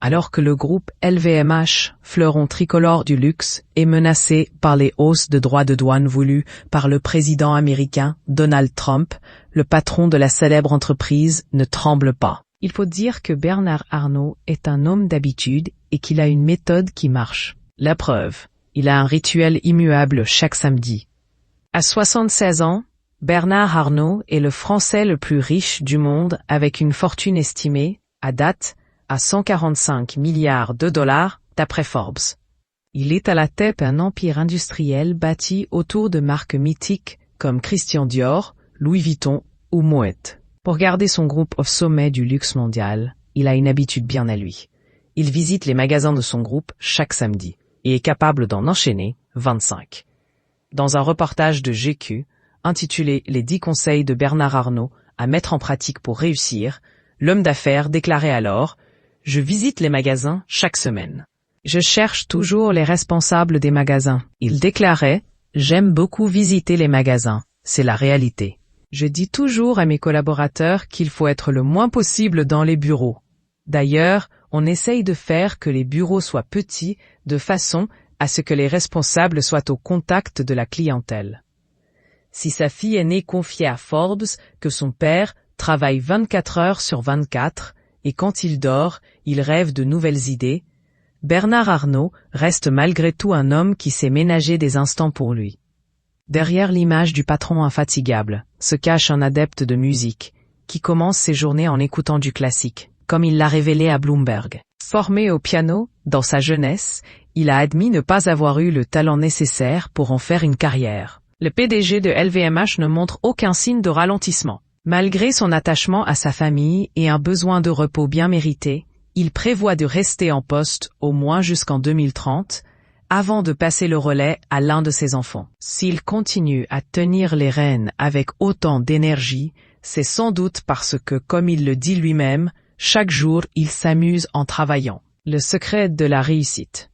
Alors que le groupe LVMH, fleuron tricolore du luxe, est menacé par les hausses de droits de douane voulues par le président américain Donald Trump, le patron de la célèbre entreprise ne tremble pas. Il faut dire que Bernard Arnault est un homme d'habitude et qu'il a une méthode qui marche. La preuve, il a un rituel immuable chaque samedi. À 76 ans, Bernard Arnault est le Français le plus riche du monde avec une fortune estimée, à date, à 145 milliards de dollars, d'après Forbes. Il est à la tête d'un empire industriel bâti autour de marques mythiques comme Christian Dior, Louis Vuitton ou Moet. Pour garder son groupe au sommet du luxe mondial, il a une habitude bien à lui. Il visite les magasins de son groupe chaque samedi et est capable d'en enchaîner 25. Dans un reportage de GQ, intitulé « Les 10 conseils de Bernard Arnault à mettre en pratique pour réussir », l'homme d'affaires déclarait alors « Je visite les magasins chaque semaine. Je cherche toujours les responsables des magasins. » Il déclarait « J'aime beaucoup visiter les magasins, c'est la réalité. Je dis toujours à mes collaborateurs qu'il faut être le moins possible dans les bureaux. D'ailleurs, on essaye de faire que les bureaux soient petits de façon à ce que les responsables soient au contact de la clientèle. » Si sa fille aînée confiait à Forbes que son père travaille 24 heures sur 24 et quand il dort, il rêve de nouvelles idées, Bernard Arnault reste malgré tout un homme qui sait ménager des instants pour lui. Derrière l'image du patron infatigable se cache un adepte de musique qui commence ses journées en écoutant du classique, comme il l'a révélé à Bloomberg. Formé au piano dans sa jeunesse, il a admis ne pas avoir eu le talent nécessaire pour en faire une carrière. Le PDG de LVMH ne montre aucun signe de ralentissement. Malgré son attachement à sa famille et un besoin de repos bien mérité, il prévoit de rester en poste au moins jusqu'en 2030, avant de passer le relais à l'un de ses enfants. S'il continue à tenir les rênes avec autant d'énergie, c'est sans doute parce que, comme il le dit lui-même, chaque jour il s'amuse en travaillant. Le secret de la réussite.